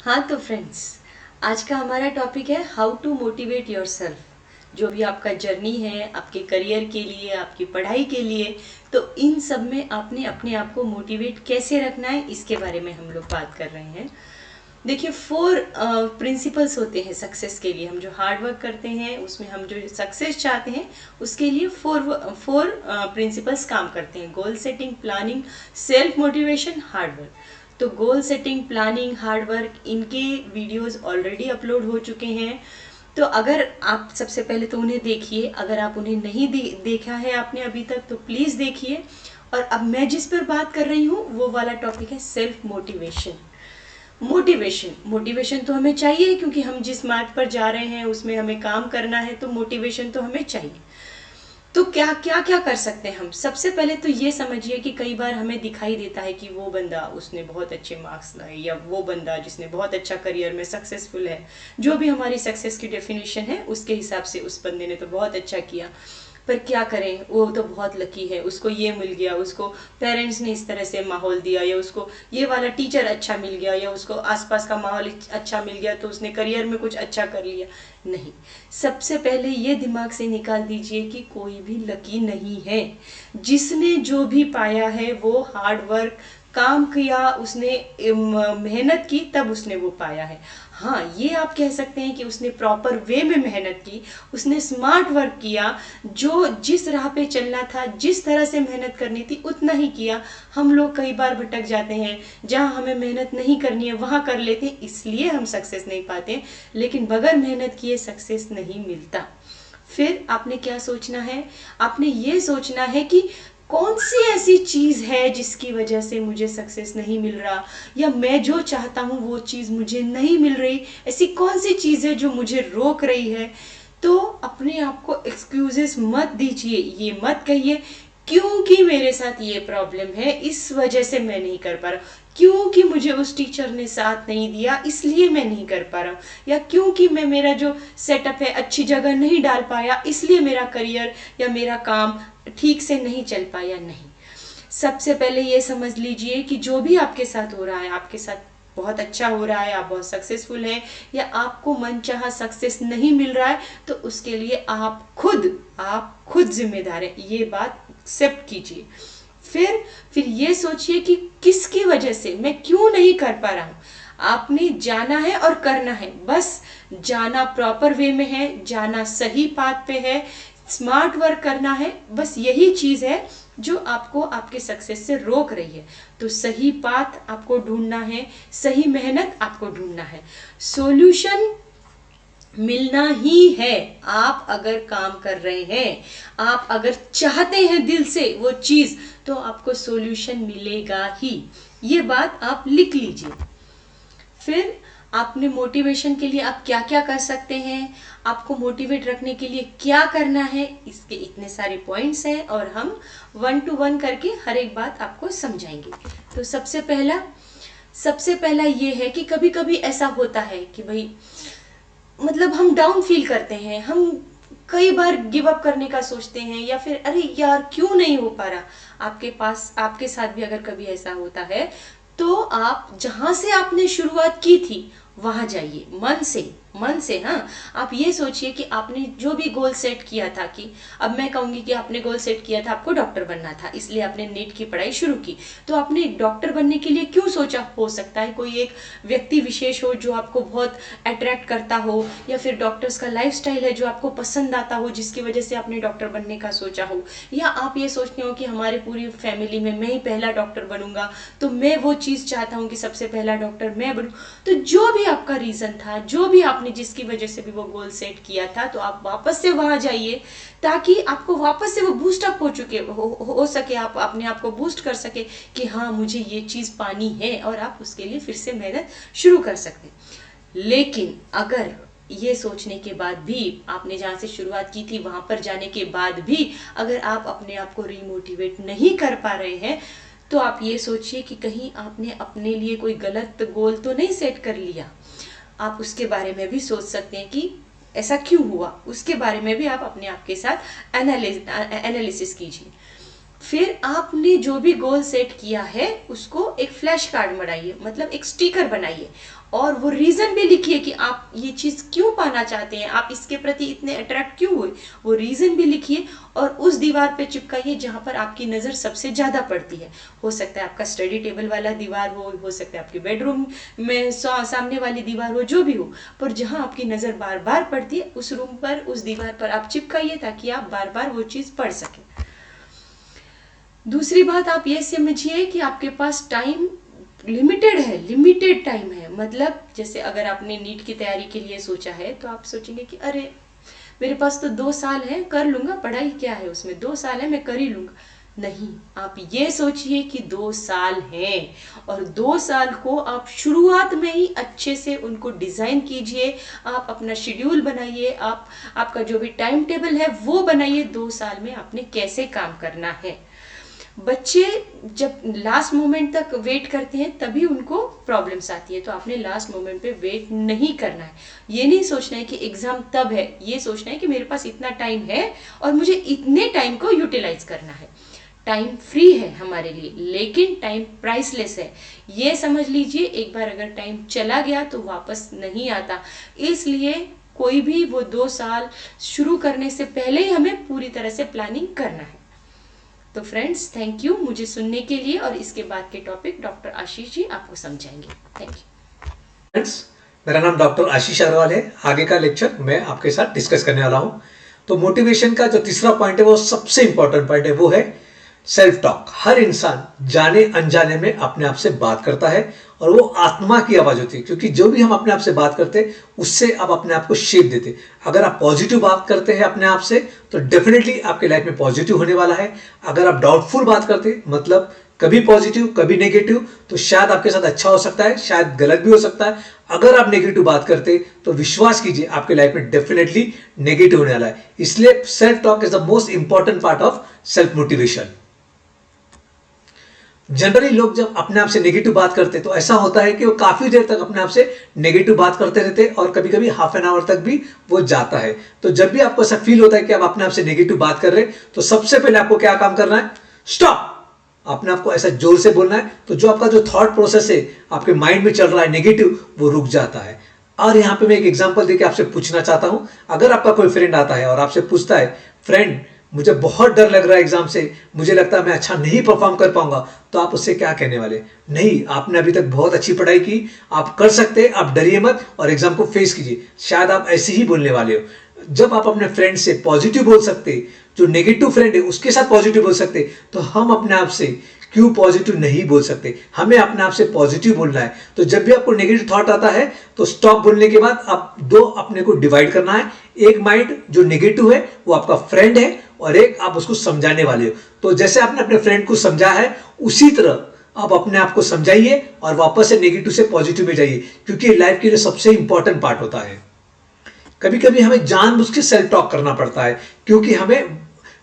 हाँ तो फ्रेंड्स, आज का हमारा टॉपिक है हाउ टू मोटिवेट योरसेल्फ। जो भी आपका जर्नी है आपके करियर के लिए, आपकी पढ़ाई के लिए, तो इन सब में आपने अपने आप को मोटिवेट कैसे रखना है, इसके बारे में हम लोग बात कर रहे हैं। देखिए, 4 प्रिंसिपल्स होते हैं सक्सेस के लिए। हम जो हार्ड वर्क करते हैं उसमें हम जो सक्सेस चाहते हैं उसके लिए फोर प्रिंसिपल्स काम करते हैं: goal setting, planning, self motivation, hard work. तो goal setting, planning, hard work, इनके वीडियोस ऑलरेडी अपलोड हो चुके हैं। तो अगर आप सबसे पहले तो उन्हें देखिए, अगर आप उन्हें नहीं देखा है आपने अभी तक तो प्लीज़ देखिए। और अब मैं जिस पर बात कर रही हूँ वो वाला टॉपिक है सेल्फ मोटिवेशन। मोटिवेशन तो हमें चाहिए, क्योंकि हम जिस मार्ग पर जा रहे हैं उसमें हमें काम करना है, तो मोटिवेशन तो हमें चाहिए। तो क्या क्या क्या कर सकते हैं हम? सबसे पहले तो ये समझिए कि कई बार हमें दिखाई देता है कि वो बंदा, उसने बहुत अच्छे मार्क्स लाए, या वो बंदा जिसने बहुत अच्छा करियर में सक्सेसफुल है। जो भी हमारी सक्सेस की डेफिनेशन है उसके हिसाब से उस बंदे ने तो बहुत अच्छा किया, पर क्या करें, वो तो बहुत लकी है, उसको ये मिल गया, उसको पेरेंट्स ने इस तरह से माहौल दिया, या उसको ये वाला टीचर अच्छा मिल गया, या उसको आसपास का माहौल अच्छा मिल गया तो उसने करियर में कुछ अच्छा कर लिया। नहीं, सबसे पहले ये दिमाग से निकाल दीजिए कि कोई भी लकी नहीं है। जिसने जो भी पाया है वो हार्ड वर्क, काम किया, उसने मेहनत की, तब उसने वो पाया है। हाँ, ये आप कह सकते हैं कि उसने प्रॉपर वे में मेहनत की, उसने स्मार्ट वर्क किया, जो जिस राह पे चलना था, जिस तरह से मेहनत करनी थी उतना ही किया। हम लोग कई बार भटक जाते हैं, जहाँ हमें मेहनत नहीं करनी है वहाँ कर लेते हैं, इसलिए हम सक्सेस नहीं पाते। लेकिन बगैर मेहनत किए सक्सेस नहीं मिलता। फिर आपने क्या सोचना है? आपने ये सोचना है कि कौन सी ऐसी चीज़ है जिसकी वजह से मुझे सक्सेस नहीं मिल रहा, या मैं जो चाहता हूँ वो चीज़ मुझे नहीं मिल रही। ऐसी कौन सी चीज़ है जो मुझे रोक रही है? तो अपने आप को एक्सक्यूजेस मत दीजिए, ये मत कहिए क्योंकि मेरे साथ ये प्रॉब्लम है इस वजह से मैं नहीं कर पा रहा, क्योंकि मुझे उस टीचर ने साथ नहीं दिया इसलिए मैं नहीं कर पा रहा हूँ, या क्योंकि मैं मेरा जो सेटअप है अच्छी जगह नहीं डाल पाया इसलिए मेरा करियर या मेरा काम ठीक से नहीं चल पाया। नहीं, सबसे पहले ये समझ लीजिए कि जो भी आपके साथ हो रहा है, आपके साथ बहुत अच्छा हो रहा है, आप बहुत सक्सेसफुल हैं, या आपको मनचाहा सक्सेस नहीं मिल रहा है, तो उसके लिए आप खुद जिम्मेदार हैं। ये बात एक्सेप्ट कीजिए। फिर ये सोचिए कि किसकी वजह से, मैं क्यों नहीं कर पा रहा हूँ। आपने जाना है और करना है, बस जाना प्रॉपर वे में है, जाना सही पाथ पे है, स्मार्ट वर्क करना है, बस यही चीज है जो आपको आपके सक्सेस से रोक रही है। तो सही पाथ आपको ढूंढना है, सही मेहनत आपको ढूंढना है, सॉल्यूशन मिलना ही है। आप अगर काम कर रहे हैं, आप अगर चाहते हैं दिल से वो चीज, तो आपको सॉल्यूशन मिलेगा ही। ये बात आप लिख लीजिए। फिर आपने मोटिवेशन के लिए आप क्या क्या कर सकते हैं, आपको मोटिवेट रखने के लिए क्या करना है, इसके इतने सारे पॉइंट्स हैं और हम 1 to 1 करके हर एक बात आपको समझाएंगे। तो सबसे पहला ये है कि कभी कभी ऐसा होता है कि भाई, मतलब हम डाउन फील करते हैं, हम कई बार गिव अप करने का सोचते हैं, या फिर अरे यार क्यों नहीं हो पा रहा। आपके साथ भी अगर कभी ऐसा होता है, तो आप जहां से आपने शुरुआत की थी वहां जाइए, मन से। हाँ, आप ये सोचिए कि आपने जो भी गोल सेट किया था, कि अब मैं कहूंगी कि आपने गोल सेट किया था आपको डॉक्टर बनना था, इसलिए आपने नीट की पढ़ाई शुरू की। तो आपने डॉक्टर बनने के लिए क्यों सोचा? हो सकता है कोई एक व्यक्ति विशेष हो जो आपको बहुत अट्रैक्ट करता हो, या फिर डॉक्टर्स का लाइफस्टाइल है जो आपको पसंद आता हो जिसकी वजह से आपने डॉक्टर बनने का सोचा हो, या आप ये सोचते हो कि हमारे पूरी फैमिली में मैं ही पहला डॉक्टर बनूंगा, तो मैं वो चीज चाहता हूँ कि सबसे पहला डॉक्टर मैं बनूं। तो जो भी आपका रीजन था, जो भी आपने जिसकी वजह से भी वो गोल सेट किया था, तो आप वापस से वहां जाइए, ताकि आपको वापस से वो बूस्ट अप हो सके, आप अपने आप को बूस्ट कर सके कि हाँ मुझे ये चीज पानी है, और आप उसके लिए फिर से मेहनत शुरू कर सकते। लेकिन अगर ये सोचने के बाद भी, आपने जहां से शुरुआत की थी वहां पर जाने के बाद भी अगर आप अपने आप को रिमोटिवेट नहीं कर पा रहे हैं, तो आप ये सोचिए कि कहीं आपने अपने लिए कोई गलत गोल तो नहीं सेट कर लिया। आप उसके बारे में भी सोच सकते हैं कि ऐसा क्यों हुआ, उसके बारे में भी आप अपने आप के साथ एनालिसिस कीजिए। फिर आपने जो भी गोल सेट किया है उसको एक फ्लैश कार्ड बनाइए, मतलब एक स्टिकर बनाइए, और वो रीजन भी लिखिए कि आप ये चीज क्यों पाना चाहते हैं, आप इसके प्रति इतने अट्रैक्ट क्यों हुए, वो रीजन भी लिखिए और उस दीवार पे चिपकाइए जहां पर आपकी नजर सबसे ज्यादा पड़ती है। हो सकता है आपका स्टडी टेबल वाला दीवार हो सकता है आपके बेडरूम में सामने वाली दीवार हो, जो भी हो, पर जहां आपकी नजर बार बार पड़ती है उस रूम पर, उस दीवार पर आप चिपकाइए ताकि आप बार बार वो चीज पढ़ सकें। दूसरी बात आप ये समझिए कि आपके पास टाइम लिमिटेड है, लिमिटेड टाइम है। मतलब जैसे अगर आपने नीट की तैयारी के लिए सोचा है तो आप सोचेंगे कि अरे मेरे पास तो 2 साल है, कर लूंगा, पढ़ाई क्या है उसमें, 2 साल है मैं कर ही लूंगा। नहीं, आप ये सोचिए कि 2 साल हैं और 2 साल को आप शुरुआत में ही अच्छे से उनको डिजाइन कीजिए। आप अपना शेड्यूल बनाइए, आप आपका जो भी टाइम टेबल है वो बनाइए, 2 साल में आपने कैसे काम करना है। बच्चे जब लास्ट मोमेंट तक वेट करते हैं तभी उनको प्रॉब्लम्स आती है, तो आपने लास्ट मोमेंट पे वेट नहीं करना है। ये नहीं सोचना है कि एग्जाम तब है, ये सोचना है कि मेरे पास इतना टाइम है और मुझे इतने टाइम को यूटिलाइज करना है। टाइम फ्री है हमारे लिए, लेकिन टाइम प्राइसलेस है, ये समझ लीजिए। एक बार अगर टाइम चला गया तो वापस नहीं आता, इसलिए कोई भी वो 2 साल शुरू करने से पहले ही हमें पूरी तरह से प्लानिंग करना है। तो फ्रेंड्स, थैंक यू मुझे सुनने के लिए, और इसके बाद के टॉपिक डॉक्टर आशीष जी आपको समझाएंगे। थैंक यू फ्रेंड्स, मेरा नाम डॉक्टर आशीष अग्रवाल है। आगे का लेक्चर मैं आपके साथ डिस्कस करने वाला हूं। तो मोटिवेशन का जो तीसरा पॉइंट है वो सबसे इंपॉर्टेंट पॉइंट है, वो है सेल्फ टॉक। हर इंसान जाने अनजाने में अपने आप से बात करता है और वो आत्मा की आवाज होती है, क्योंकि जो भी हम अपने आप से बात करते हैं उससे आप अपने आप को शेप देते। अगर आप पॉजिटिव बात करते हैं अपने आप से तो डेफिनेटली आपके लाइफ में पॉजिटिव होने वाला है। अगर आप डाउटफुल बात करते हैं, मतलब कभी पॉजिटिव कभी नेगेटिव, तो शायद आपके साथ अच्छा हो सकता है, शायद गलत भी हो सकता है। अगर आप नेगेटिव बात करते तो विश्वास कीजिए आपके लाइफ में डेफिनेटली नेगेटिव होने वाला है। इसलिए self talk is the most important part of self motivation. Generally लोग जब अपने आप से नेगेटिव बात करते तो ऐसा होता है कि वो काफी देर तक अपने आप से नेगेटिव बात करते रहते और कभी कभी हाफ एन आवर तक भी वो जाता है। तो जब भी आपको ऐसा फील होता है कि आप अपने आप से नेगेटिव बात कर रहे हैं तो सबसे पहले आपको क्या काम करना है, स्टॉप। अपने आप को ऐसा जोर से बोलना है तो जो आपका जो थॉट प्रोसेस है आपके माइंड में चल रहा है नेगेटिव, वो रुक जाता है। और यहाँ पे मैं एक एग्जांपल देके आपसे पूछना चाहता हूं, अगर आपका कोई फ्रेंड आता है और आपसे पूछता है, फ्रेंड मुझे बहुत डर लग रहा है एग्जाम से, मुझे लगता है मैं अच्छा नहीं परफॉर्म कर पाऊंगा, तो आप उससे क्या कहने वाले? नहीं, आपने अभी तक बहुत अच्छी पढ़ाई की, आप कर सकते हैं, आप डरिए मत और एग्जाम को फेस कीजिए। शायद आप ऐसे ही बोलने वाले हो। जब आप अपने फ्रेंड से पॉजिटिव बोल सकते, जो नेगेटिव फ्रेंड है उसके साथ पॉजिटिव बोल सकते, तो हम अपने आप से क्यों पॉजिटिव नहीं बोल सकते? हमें अपने आप से पॉजिटिव बोलना है। तो जब भी आपको नेगेटिव थॉट आता है तो स्टॉप बोलने के बाद आप दो अपने को डिवाइड करना है। एक माइंड जो नेगेटिव है वो आपका फ्रेंड है और एक आप उसको समझाने वाले हो। तो जैसे आपने अपने फ्रेंड को समझा है उसी तरह आप अपने आप को समझाइए और वापस से नेगेटिव से पॉजिटिव में जाइए, क्योंकि लाइफ के लिए सबसे इंपॉर्टेंट पार्ट होता है। कभी कभी हमें जानबूझ के सेल्फ टॉक करना पड़ता है क्योंकि हमें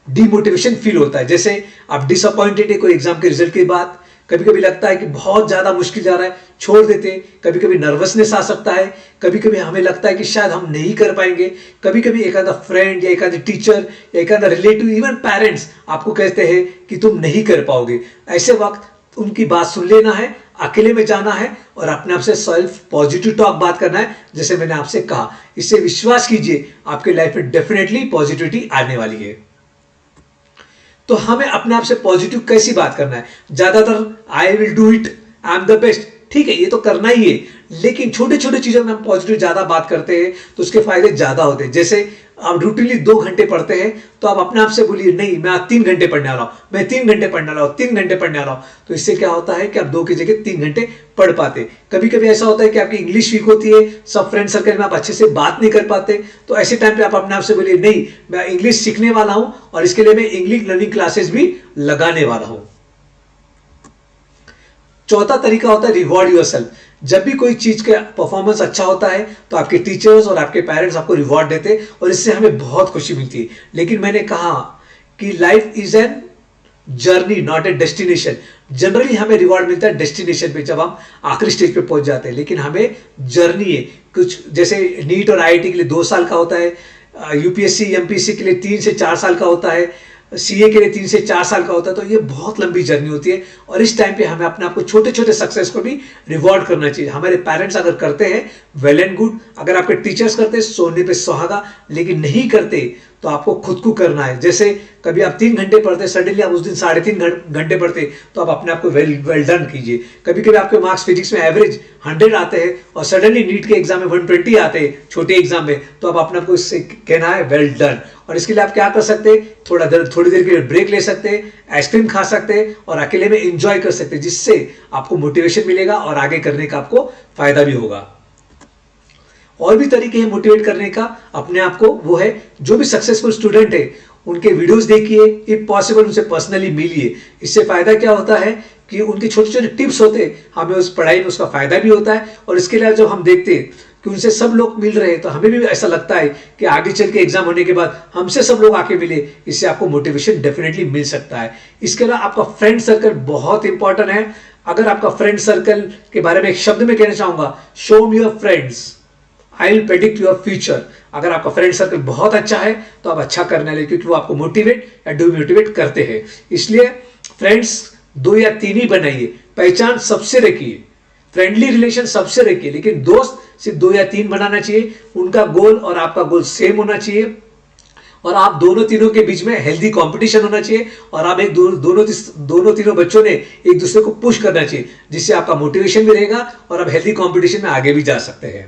डिमोटिवेशन फील होता है। जैसे आप डिसअपॉइंटेड है कोई एग्जाम के रिजल्ट के बाद, कभी कभी लगता है कि बहुत ज्यादा मुश्किल जा रहा है, छोड़ देते। कभी कभी नर्वसनेस आ सकता है, कभी कभी हमें लगता है कि शायद हम नहीं कर पाएंगे। कभी कभी एक आधा फ्रेंड या एक आधे टीचर या एक आधा रिलेटिव, इवन पेरेंट्स आपको कहते हैं कि तुम नहीं कर पाओगे। ऐसे वक्त उनकी बात सुन लेना है, अकेले में जाना है और अपने आप से सेल्फ पॉजिटिव टॉक बात करना है, जैसे मैंने आपसे कहा। इससे विश्वास कीजिए आपके लाइफ में डेफिनेटली पॉजिटिविटी आने वाली है। तो हमें अपने आप से पॉजिटिव कैसी बात करना है? ज्यादातर I will do it, I am the best, ठीक है, ये तो करना ही है, लेकिन छोटे छोटे चीजों में हम पॉजिटिव ज्यादा बात करते हैं तो उसके फायदे ज्यादा होते हैं। जैसे आप रूटीनली 2 घंटे पढ़ते हैं तो आप अपने आप से बोलिए, नहीं मैं आज 3 घंटे पढ़ने वाला हूं, मैं 3 घंटे पढ़ने वाला हूं, 3 घंटे पढ़ने वाला हूं। तो इससे क्या होता है कि आप 2 की जगह 3 घंटे पढ़ पाते। कभी कभी ऐसा होता है कि आपकी इंग्लिश वीक होती है, सब फ्रेंड सर्कल में आप अच्छे से बात नहीं कर पाते, तो ऐसे टाइम पे आप अपने आप से बोलिए, नहीं मैं इंग्लिश सीखने वाला हूं और इसके लिए मैं इंग्लिश लर्निंग क्लासेस भी लगाने वाला हूं। चौथा तरीका होता है रिवॉर्ड योरसेल्फ। जब भी कोई चीज का परफॉर्मेंस अच्छा होता है तो आपके टीचर्स और आपके पेरेंट्स आपको रिवॉर्ड देते हैं और इससे हमें बहुत खुशी मिलती है। लेकिन मैंने कहा कि life is an journey not a destination. Generally हमें रिवॉर्ड मिलता है डेस्टिनेशन पे, जब हम आखिरी स्टेज पे पहुंच जाते हैं, लेकिन हमें जर्नी है। कुछ जैसे नीट और आईआईटी के लिए 2 साल का होता है, यूपीएससी एमपीएससी के लिए 3 से 4 साल का होता है, सीए के लिए 3 से 4 साल का होता है, तो ये बहुत लंबी जर्नी होती है और इस टाइम पे हमें अपने आप को छोटे छोटे सक्सेस को भी रिवॉर्ड करना चाहिए। हमारे पेरेंट्स अगर करते हैं वेल एंड गुड, अगर आपके टीचर्स करते हैं सोने पे सुहागा, लेकिन नहीं करते तो आपको खुद को करना है। जैसे कभी आप 3 घंटे पढ़ते, सडनली आप उस दिन 3.5 घंटे पढ़ते, तो आप अपने आप को वेल डन कीजिए। कभी कभी आपके मार्क्स फिजिक्स में एवरेज 100 आते हैं और सडनली नीट के एग्जाम में 120 आते हैं छोटे एग्जाम में, तो आप अपने आप को इससे कहना है वेल डन। और इसके लिए आप क्या कर सकते हैं, थोड़ी देर के लिए ब्रेक ले सकते हैं, आइसक्रीम खा सकते हैं और अकेले में एंजॉय कर सकते हैं, जिससे आपको मोटिवेशन मिलेगा और आगे करने का आपको फायदा भी होगा। और भी तरीके हैं मोटिवेट करने का अपने आप को, वो है जो भी सक्सेसफुल स्टूडेंट है उनके वीडियोस देखिए, इफ पॉसिबल उनसे पर्सनली मिलिए। इससे फायदा क्या होता है कि उनके छोटे छोटे टिप्स होते हैं, हमें उस पढ़ाई में उसका फायदा भी होता है। और इसके अलावा जब हम देखते हैं कि उनसे सब लोग मिल रहे हैं, तो हमें भी ऐसा लगता है कि आगे चल के एग्जाम होने के बाद हमसे सब लोग आके मिले, इससे आपको मोटिवेशन डेफिनेटली मिल सकता है। इसके अलावा आपका फ्रेंड सर्कल बहुत इंपॉर्टेंट है। अगर आपका फ्रेंड सर्कल के बारे में एक शब्द में कहना चाहूंगा, show me your friends, I will predict your future. अगर आपका फ्रेंड सर्कल बहुत अच्छा है तो आप अच्छा करने वाले, क्योंकि वो आपको मोटिवेट या डिमोटिवेट करते हैं। इसलिए फ्रेंड्स 2 या 3 ही बनाइए, पहचान सबसे रखिए, फ्रेंडली रिलेशन सबसे रखिए, लेकिन दोस्त सिर्फ 2 या 3 बनाना चाहिए। उनका गोल और आपका गोल सेम होना चाहिए और आप दोनों तीनों के बीच में हेल्दी कंपटीशन होना चाहिए और आप दोनों तीनों बच्चों ने एक दूसरे को पुश करना चाहिए, जिससे आपका मोटिवेशन भी रहेगा और आप हेल्दी कंपटीशन में आगे भी जा सकते हैं।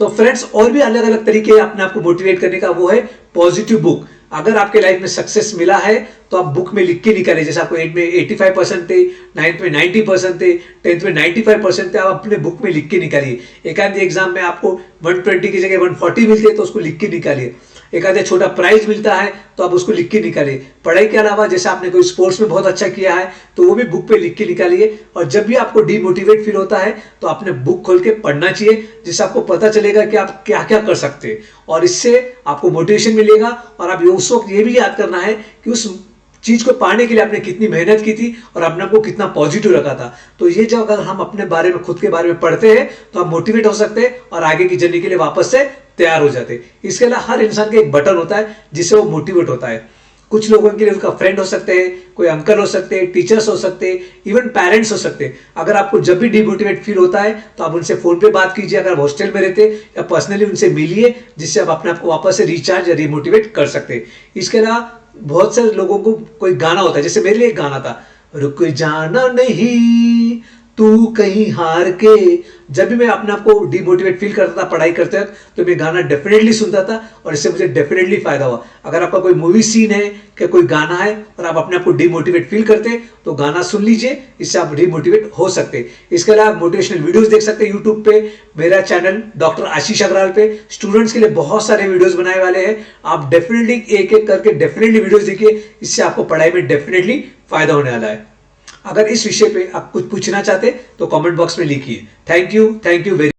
तो फ्रेंड्स, और भी अलग अलग तरीके हैं अपने आप को मोटिवेट करने का, वो है पॉजिटिव बुक। अगर आपके लाइफ में सक्सेस मिला है तो आप बुक में लिख के निकालिए। जैसे आपको 8 में 85% थे, 9th में 90% थे, 10th में 95% थे, आप अपने बुक में लिख के निकालिए। एक आधे एग्जाम में आपको 120 की जगह 140 मिलते, तो उसको लिख के निकालिए। एक आधे छोटा प्राइज मिलता है तो आप उसको लिख के निकालिए। पढ़ाई के अलावा जैसे आपने कोई स्पोर्ट्स में बहुत अच्छा किया है तो वो भी बुक पे लिख के निकालिए। और जब भी आपको डिमोटिवेट फील होता है तो आपने बुक खोल के पढ़ना चाहिए, जिससे आपको पता चलेगा कि आप क्या क्या कर सकते हैं और इससे आपको मोटिवेशन मिलेगा। और आप उस वक्त ये भी याद करना है कि उस चीज को पाने के लिए आपने कितनी मेहनत की थी और अपने आप को कितना पॉजिटिव रखा था। तो ये जब अगर हम अपने बारे में, खुद के बारे में पढ़ते हैं तो हम मोटिवेट हो सकते हैं और आगे की जर्नी के लिए वापस से तैयार हो जाते हैं। इसके अलावा हर इंसान का एक बटन होता है जिससे वो मोटिवेट होता है। कुछ लोगों के लिए उनका फ्रेंड हो सकते हैं, कोई अंकल हो सकते हैं, टीचर्स हो सकते हैं, इवन पेरेंट्स हो सकते हैं। अगर आपको जब भी डिमोटिवेट फील होता है तो आप उनसे फोन पे बात कीजिए, अगर हॉस्टल में रहते या पर्सनली उनसे मिलिए, जिससे आप अपने आप को वापस से रिचार्ज या रिमोटिवेट कर सकते हैं। इसके अलावा बहुत सारे लोगों को कोई गाना होता है, जैसे मेरे लिए एक गाना था, रुक जाना नहीं तू कहीं हार के। जब भी मैं अपने आप को डिमोटिवेट फील करता था पढ़ाई करते वक्त, तो मैं गाना डेफिनेटली सुनता था और इससे मुझे डेफिनेटली फायदा हुआ। अगर आपका कोई मूवी सीन है कि कोई गाना है और आप अपने आप को डिमोटिवेट फील करते हैं तो गाना सुन लीजिए, इससे आप डिमोटिवेट हो सकते हैं। इसके अलावा आप मोटिवेशनल वीडियोस देख सकते हैं यूट्यूब पे, मेरा चैनल डॉक्टर आशीष अग्रवाल पे स्टूडेंट्स के लिए बहुत सारे वीडियोस बनाए वाले हैं। आप डेफिनेटली एक एक करके डेफिनेटली वीडियोस देखिए, इससे आपको पढ़ाई में डेफिनेटली फायदा होने वाला है। अगर इस विषय पे आप कुछ पूछना चाहते तो कमेंट बॉक्स में लिखिए। Thank you very